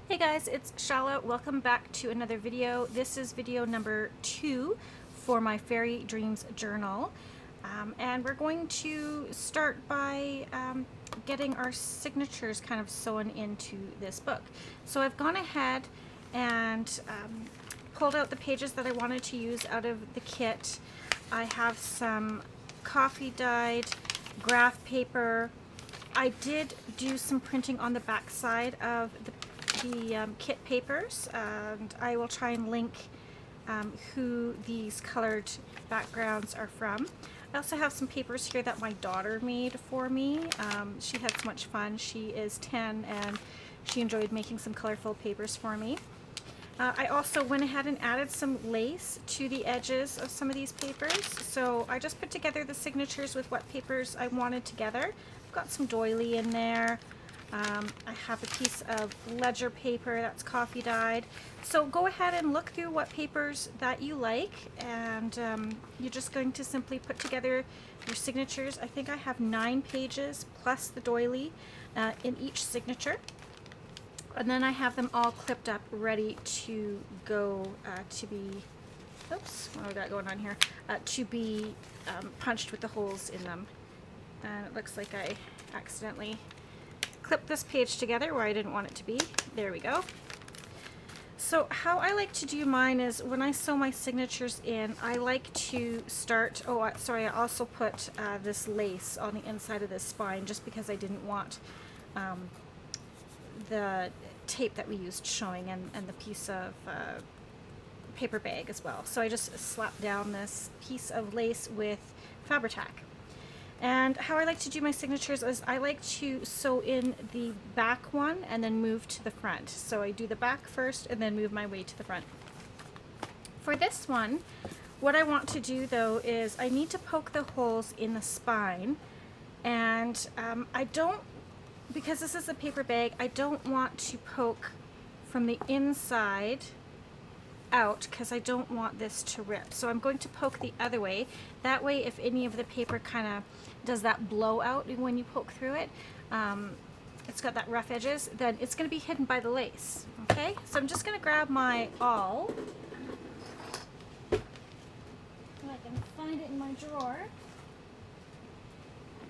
Hey guys, it's Chala. Welcome back to another video. This is video number 2 for my Fairy Dreams journal. And we're going to start by getting our signatures kind of sewn into this book. So I've gone ahead and pulled out the pages that I wanted to use out of the kit. I have some coffee dyed graph paper. I did do some printing on the back side of the kit papers, and I will try and link who these colored backgrounds are from. I also have some papers here that my daughter made for me. She had so much fun. She is 10 and she enjoyed making some colorful papers for me. I also went ahead and added some lace to the edges of some of these papers. So I just put together the signatures with what papers I wanted together. I've got some doily in there. I have a piece of ledger paper that's coffee dyed. So go ahead and look through what papers that you like, and you're just going to simply put together your signatures. I think I have 9 pages plus the doily in each signature. And then I have them all clipped up ready to go to be, oops, what do we got going on here? To be punched with the holes in them. And it looks like I accidentally clip this page together where I didn't want it to be. There we go. So how I like to do mine is when I sew my signatures in, I like to start, sorry, I also put this lace on the inside of this spine just because I didn't want the tape that we used showing, and the piece of paper bag as well. So I just slapped down this piece of lace with Fabri-Tac. And how I like to do my signatures is I like to sew in the back one and then move to the front. So I do the back first and then move my way to the front. For this one, what I want to do though is I need to poke the holes in the spine, and I don't, because this is a paper bag, I don't want to poke from the inside out because I don't want this to rip. So I'm going to poke the other way. That way, if any of the paper kind of does that blowout when you poke through it, it's got that rough edges, then it's going to be hidden by the lace. Okay, so I'm just going to grab my awl. If I can find it in my drawer.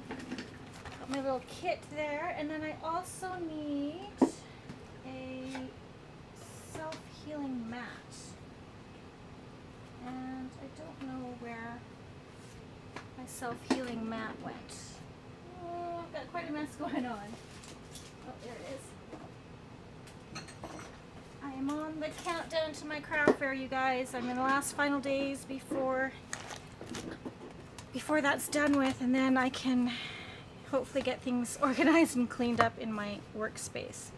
Got my little kit there, and then I also need a self-healing mat. And I don't know where my self-healing mat went. Oh, I've got quite a mess going on. Oh, there it is. I am on the countdown to my craft fair, you guys. I'm in the last final days before that's done with, and then I can hopefully get things organized and cleaned up in my workspace.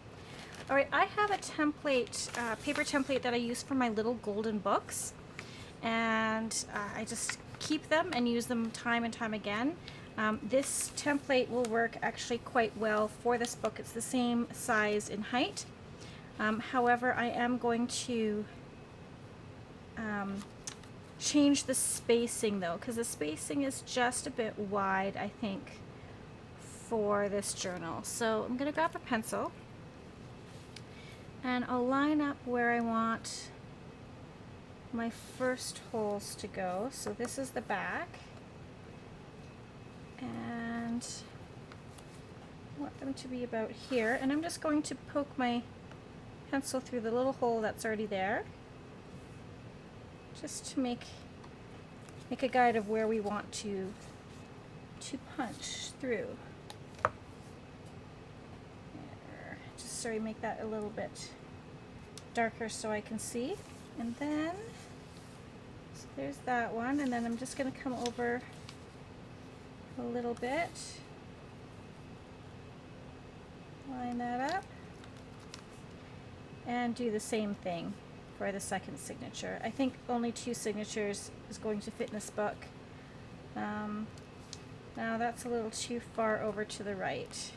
Alright, I have a template, paper template that I use for my little golden books. And I just keep them and use them time and time again. This template will work actually quite well for this book. It's the same size and height. However, I am going to change the spacing though, because the spacing is just a bit wide, I think, for this journal. So I'm going to grab a pencil and I'll line up where I want my first holes to go. So this is the back, and I want them to be about here, and I'm just going to poke my pencil through the little hole that's already there, just to make a guide of where we want to punch through. There. Just sorry, make that a little bit darker so I can see. And then, so there's that one, and then I'm just going to come over a little bit, line that up, and do the same thing for the second signature. I think only 2 signatures is going to fit in this book. Now that's a little too far over to the right. So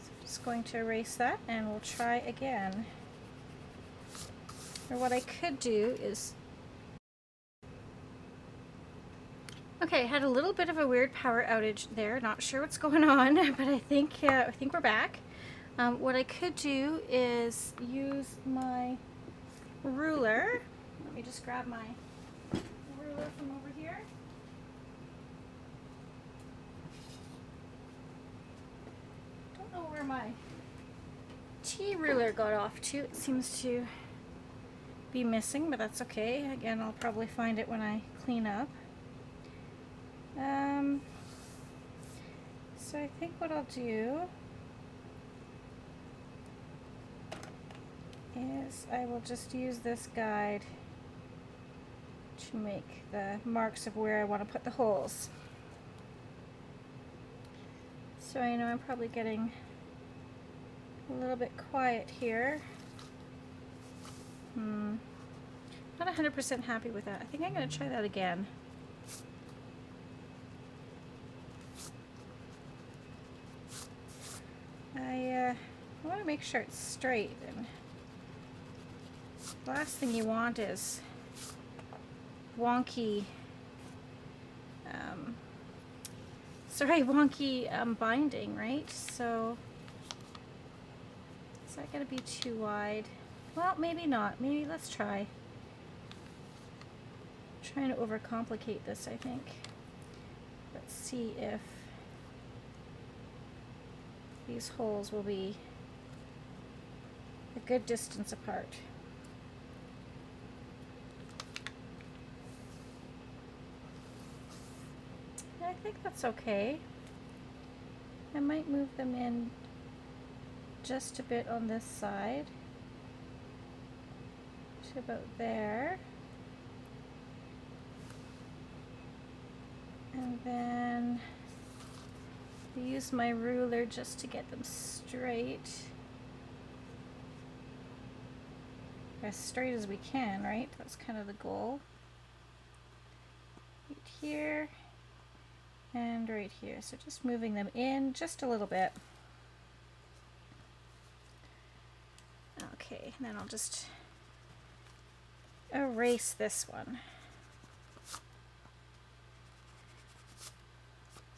I'm just going to erase that, and we'll try again. Or what I could do is, okay, I had a little bit of a weird power outage there. Not sure what's going on, but I think we're back. What I could do is use my ruler. Let me just grab my ruler from over here. Don't know where my T ruler got off to. It seems to be missing, but that's okay. Again, I'll probably find it when I clean up. So I think what I'll do is I will just use this guide to make the marks of where I want to put the holes. So I know I'm probably getting a little bit quiet here. Not 100% happy with that. I think I'm going to try that again. I want to make sure it's straight, and the last thing you want is wonky binding, right? So is that going to be too wide? Well, maybe not. Maybe let's try. I'm trying to overcomplicate this, I think. Let's see if these holes will be a good distance apart. I think that's okay. I might move them in just a bit on this side to about there. And then use my ruler just to get them straight. As straight as we can, right? That's kind of the goal. Right here and right here. So just moving them in just a little bit. Okay, and then I'll just erase this one.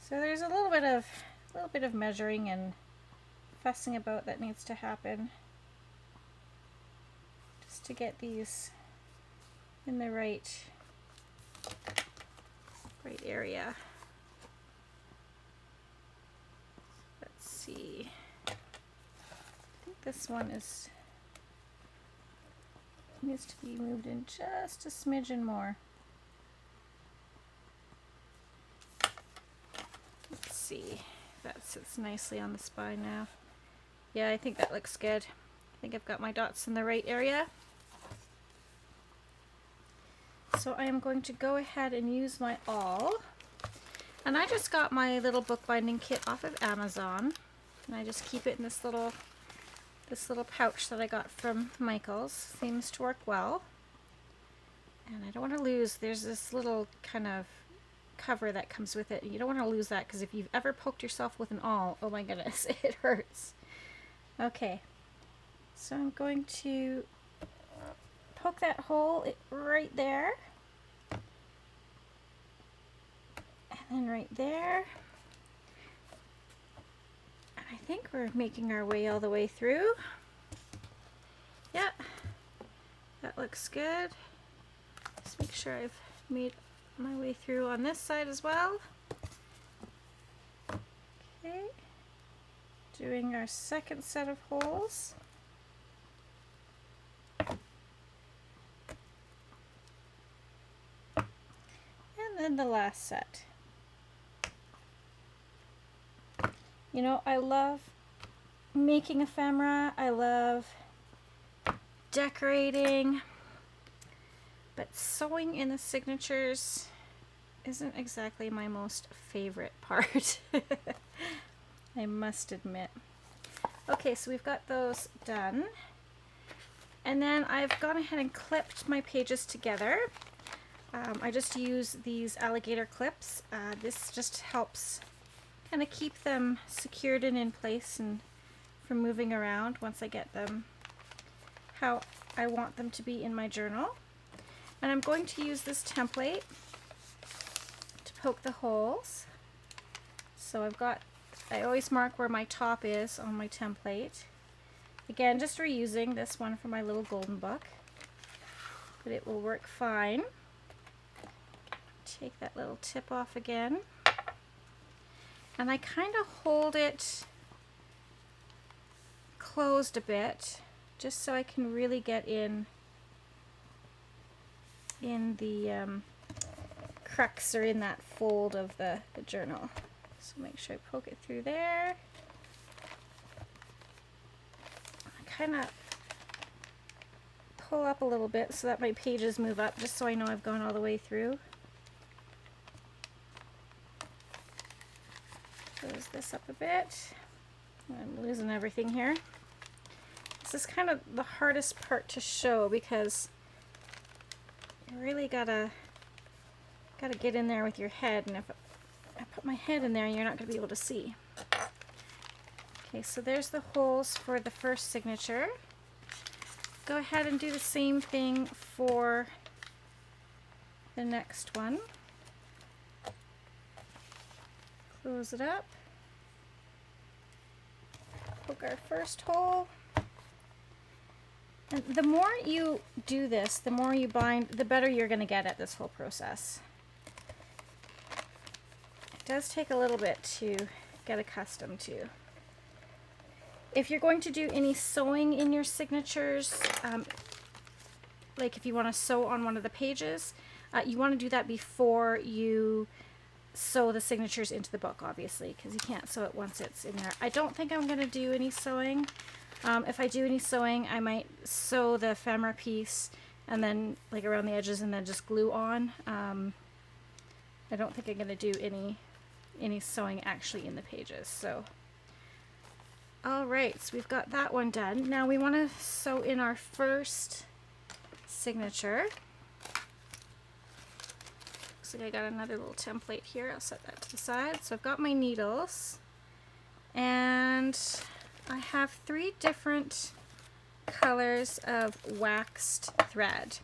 So there's a little bit of measuring and fussing about that needs to happen just to get these in the right area. Let's see. I think this one needs to be moved in just a smidgen more. Let's see. That sits nicely on the spine now. Yeah, I think that looks good. I think I've got my dots in the right area. So I am going to go ahead and use my awl. And I just got my little bookbinding kit off of Amazon. And I just keep it in this little pouch that I got from Michael's. Seems to work well. And I don't want to lose, there's this little kind of cover that comes with it. You don't want to lose that, because if you've ever poked yourself with an awl, oh my goodness, it hurts. Okay, so I'm going to poke that hole right there, and then right there, and I think we're making our way all the way through. Yeah, that looks good. Just make sure I've made my way through on this side as well. Okay, doing our second set of holes. And then the last set. You know, I love making ephemera, I love decorating, but sewing in the signatures isn't exactly my most favorite part. I must admit. Okay, so we've got those done. And then I've gone ahead and clipped my pages together. I just use these alligator clips. This just helps kind of keep them secured and in place and from moving around once I get them how I want them to be in my journal. And I'm going to use this template to poke the holes. So I've got I always mark where my top is on my template. Again, just reusing this one from my little golden book, but it will work fine. Take that little tip off again, and I kind of hold it closed a bit just so I can really get in the crux, or in that fold of the journal. So make sure I poke it through there. I kind of pull up a little bit so that my pages move up, just so I know I've gone all the way through. Close this up a bit. I'm losing everything here. This is kind of the hardest part to show because you really gotta get in there with your head, and if I put my head in there, you're not going to be able to see. Okay, so there's the holes for the first signature. Go ahead and do the same thing for the next one. Close it up. Poke our first hole. And the more you do this, the more you bind, the better you're going to get at this whole process. It does take a little bit to get accustomed to. If you're going to do any sewing in your signatures, like if you want to sew on one of the pages, you want to do that before you sew the signatures into the book, obviously, because you can't sew it once it's in there. I don't think I'm going to do any sewing. If I do any sewing, I might sew the ephemera piece and then like around the edges and then just glue on. I don't think I'm going to do any sewing actually in the pages. So, all right, so we've got that one done. Now we want to sew in our first signature. Looks like I got another little template here. I'll set that to the side. So I've got my needles, and I have 3 different colors of waxed thread.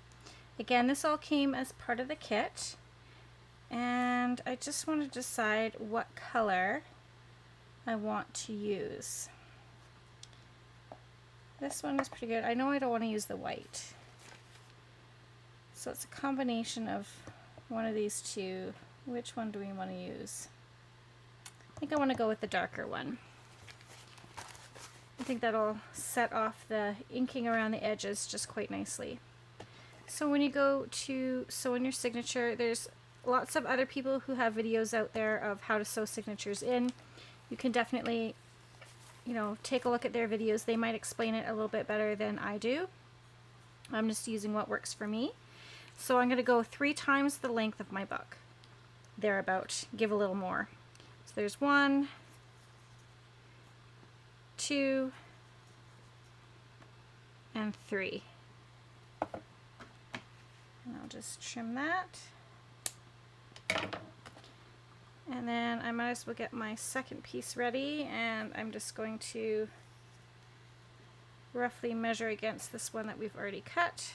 Again, this all came as part of the kit, and I just want to decide what color I want to use. This one is pretty good. I know I don't want to use the white, so it's a combination of one of these two. Which one do we want to use? I think I want to go with the darker one. I think that'll set off the inking around the edges just quite nicely. So when you go to sew in your signature, there's lots of other people who have videos out there of how to sew signatures in. You can definitely, you know, take a look at their videos. They might explain it a little bit better than I do. I'm just using what works for me. So I'm going to go 3 times the length of my book. Thereabout. Give a little more. So there's 1, 2, and 3. And I'll just trim that. And then I might as well get my second piece ready, and I'm just going to roughly measure against this one that we've already cut.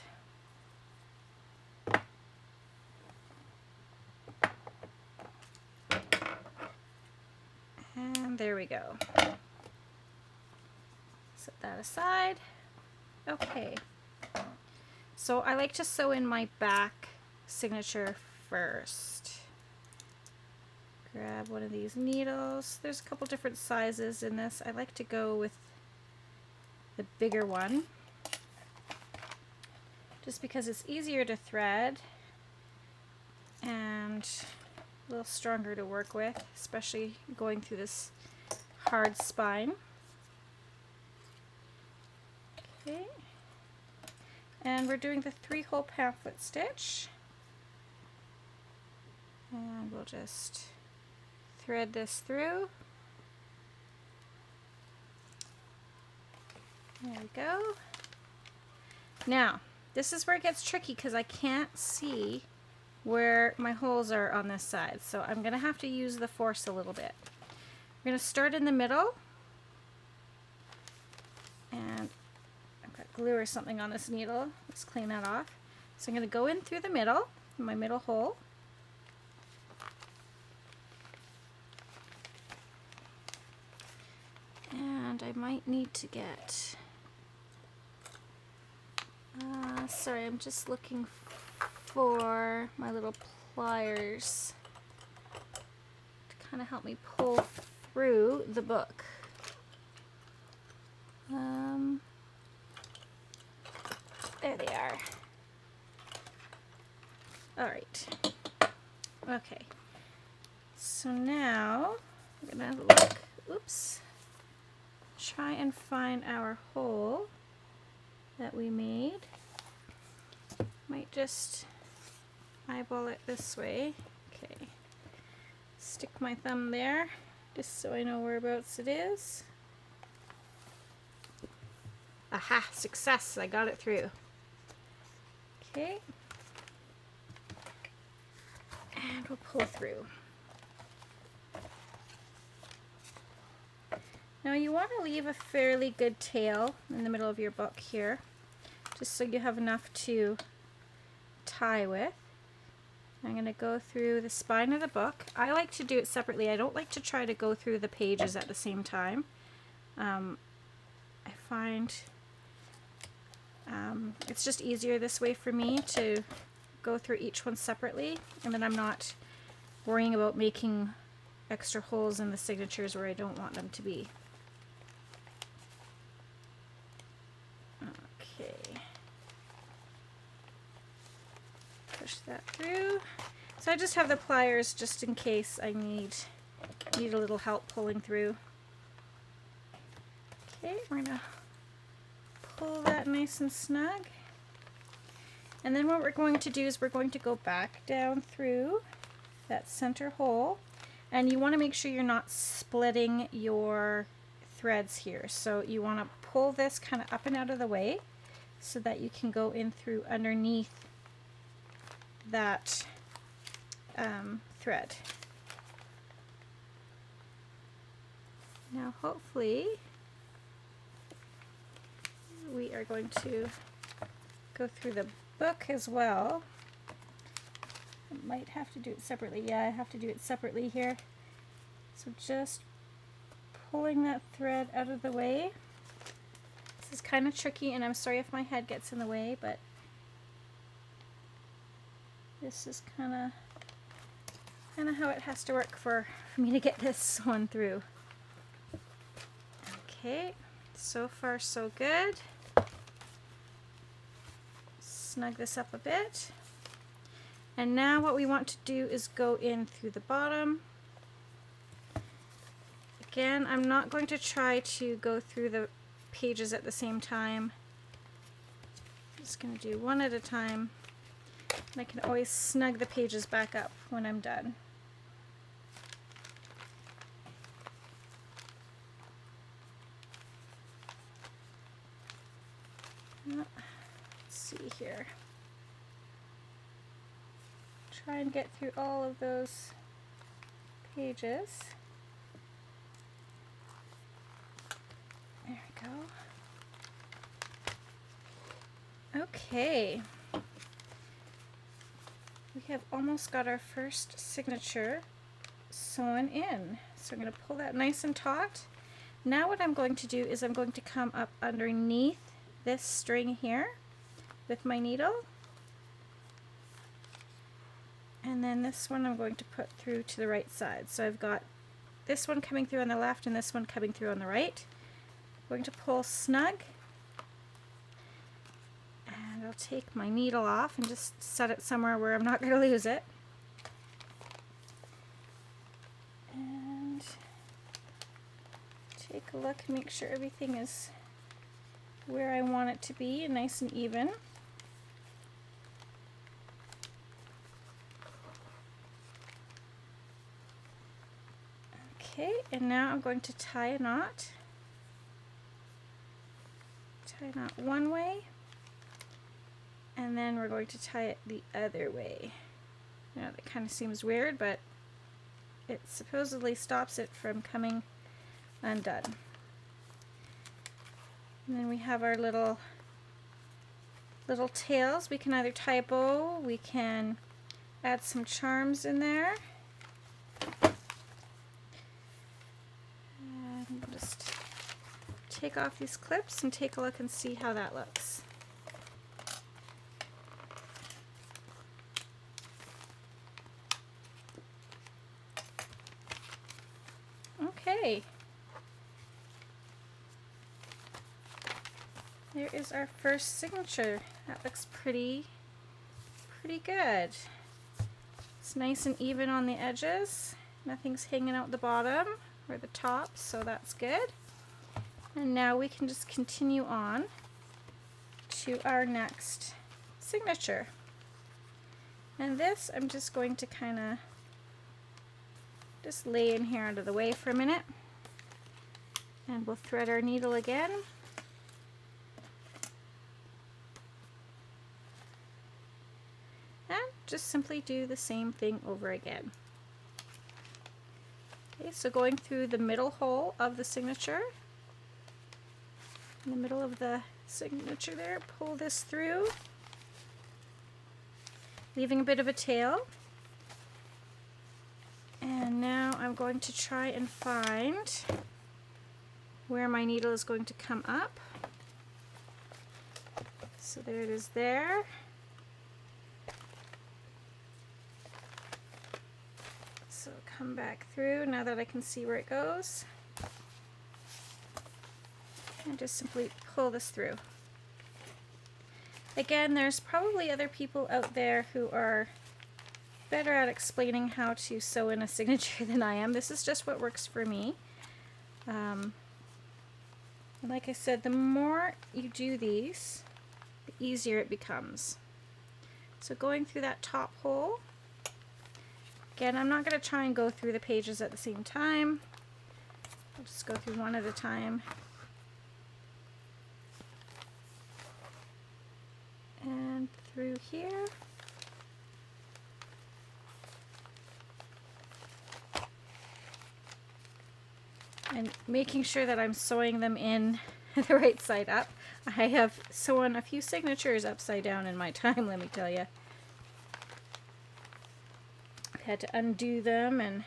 And there we go. Set that aside. Okay. So I like to sew in my back signature first. Grab one of these needles. There's a couple different sizes in this. I like to go with the bigger one, just because it's easier to thread and a little stronger to work with, especially going through this hard spine. Okay. And we're doing the 3-hole pamphlet stitch. And we'll just thread this through. There we go. Now, this is where it gets tricky because I can't see where my holes are on this side. So I'm going to have to use the force a little bit. We're going to start in the middle. And I've got glue or something on this needle. Let's clean that off. So I'm going to go in through the middle, my middle hole. And I might need to get, sorry, I'm just looking for my little pliers to kind of help me pull through the book. There they are. Alright. Okay. So now we're going to look, oops, try and find our hole that we made. Might just eyeball it this way. Okay. Stick my thumb there just so I know whereabouts it is. Aha! Success! I got it through. Okay. And we'll pull through. Now you want to leave a fairly good tail in the middle of your book here, just so you have enough to tie with. I'm going to go through the spine of the book. I like to do it separately. I don't like to try to go through the pages at the same time. I find it's just easier this way for me to go through each one separately, and then I'm not worrying about making extra holes in the signatures where I don't want them to be. Okay. Push that through. So I just have the pliers just in case I need a little help pulling through. Okay, we're gonna pull that nice and snug. And then what we're going to do is we're going to go back down through that center hole, and you want to make sure you're not splitting your threads here. So you want to pull this kind of up and out of the way so that you can go in through underneath that thread. Now hopefully we are going to go through the book as well. I might have to do it separately. Yeah, I have to do it separately here. So just pulling that thread out of the way. This is kind of tricky, and I'm sorry if my head gets in the way, but this is kind of how it has to work for me to get this one through. Okay, so far so good. Snug this up a bit. And now what we want to do is go in through the bottom. Again, I'm not going to try to go through the pages at the same time. I'm just going to do one at a time. And I can always snug the pages back up when I'm done. Let's see here. Try and get through all of those pages. There we go. Okay. We have almost got our first signature sewn in. So I'm going to pull that nice and taut. Now what I'm going to do is I'm going to come up underneath this string here with my needle. And then this one I'm going to put through to the right side. So I've got this one coming through on the left and this one coming through on the right. I'm going to pull snug. And I'll take my needle off and just set it somewhere where I'm not going to lose it. And take a look and make sure everything is where I want it to be, nice and even. Okay, and now I'm going to tie a knot. Tie a knot one way, and then we're going to tie it the other way. Now that kind of seems weird, but it supposedly stops it from coming undone. And then we have our little tails. We can either tie a bow, we can add some charms in there. And just take off these clips and take a look and see how that looks. Okay. There is our first signature. That looks pretty good. It's nice and even on the edges. Nothing's hanging out the bottom or the top, so that's good. And now we can just continue on to our next signature. And this I'm just going to kind of just lay in here out of the way for a minute. And we'll thread our needle again. And just simply do the same thing over again. Okay, so going through the middle hole of the signature, in the middle of the signature there, pull this through, leaving a bit of a tail. And now I'm going to try and find where my needle is going to come up. So there it is there. So come back through now that I can see where it goes. And just simply pull this through. Again, there's probably other people out there who are better at explaining how to sew in a signature than I am. This is just what works for me. Like I said, the more you do these, the easier it becomes. So going through that top hole, again, I'm not going to try and go through the pages at the same time. I'll just go through one at a time. And through here. And making sure that I'm sewing them in the right side up. I have sewn a few signatures upside down in my time, let me tell you. I've had to undo them and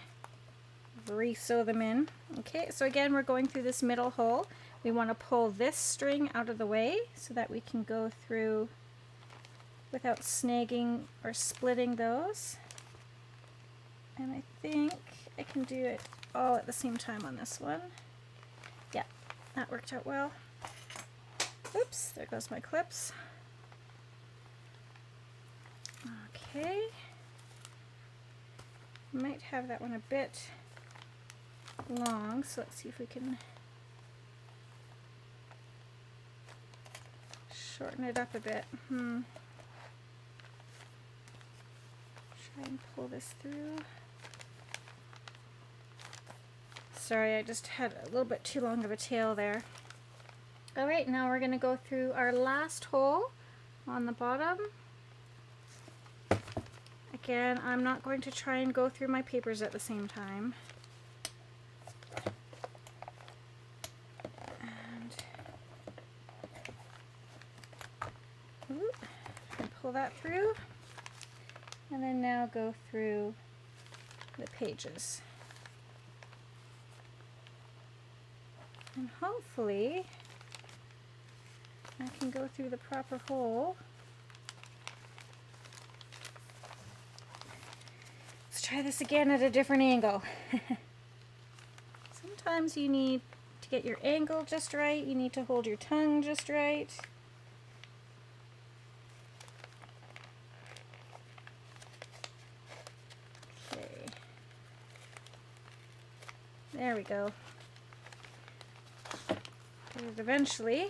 re-sew them in. Okay, so again, we're going through this middle hole. We want to pull this string out of the way so that we can go through without snagging or splitting those. And I think I can do it all at the same time on this one. Yeah, that worked out well. Oops, there goes my clips. Okay. Might have that one a bit long, so let's see if we can shorten it up a bit. Try and pull this through. Sorry, I just had a little bit too long of a tail there. Alright, now we're going to go through our last hole on the bottom. Again, I'm not going to try and go through my papers at the same time. And pull that through. And then now go through the pages. And hopefully I can go through the proper hole. Let's try this again at a different angle. Sometimes you need to get your angle just right. You need to hold your tongue just right. Okay. There we go. Get it eventually.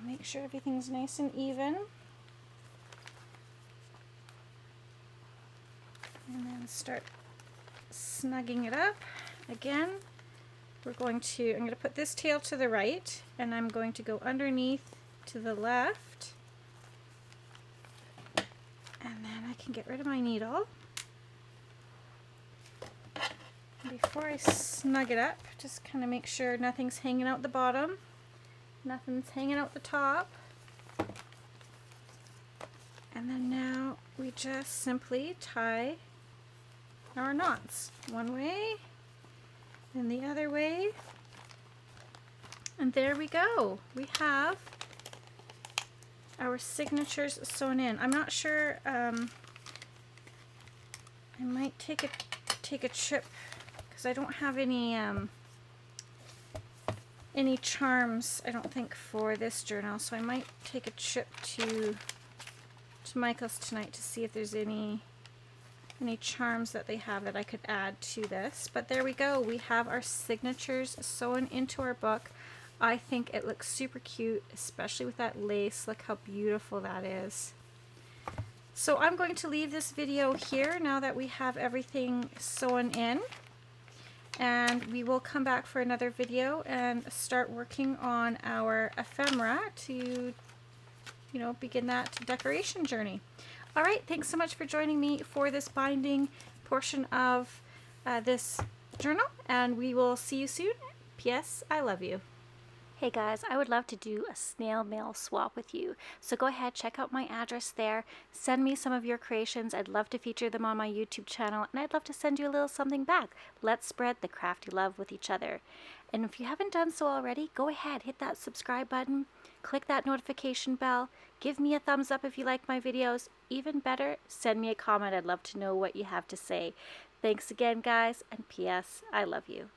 Make sure everything's nice and even. And then start snugging it up. Again, I'm going to put this tail to the right, and I'm going to go underneath to the left. And then I can get rid of my needle. Before I snug it up, just kind of make sure nothing's hanging out the bottom, nothing's hanging out the top. And then now we just simply tie our knots one way then the other way. And there we go. We have our signatures sewn in. I'm not sure, I might take a trip because I don't have any charms, I don't think, for this journal, so I might take a trip to Michael's tonight to see if there's any charms that they have that I could add to this. But there we go. We have our signatures sewn into our book. I think it looks super cute, especially with that lace. Look how beautiful that is. So I'm going to leave this video here now that we have everything sewn in. And we will come back for another video and start working on our ephemera to, you know, begin that decoration journey. All right, thanks so much for joining me for this binding portion of this journal, and we will see you soon. P.S. I love you. Hey guys, I would love to do a snail mail swap with you. So go ahead, check out my address there. Send me some of your creations. I'd love to feature them on my YouTube channel, and I'd love to send you a little something back. Let's spread the crafty love with each other. And if you haven't done so already, go ahead, hit that subscribe button, click that notification bell, give me a thumbs up if you like my videos. Even better, send me a comment. I'd love to know what you have to say. Thanks again, guys, and P.S. I love you.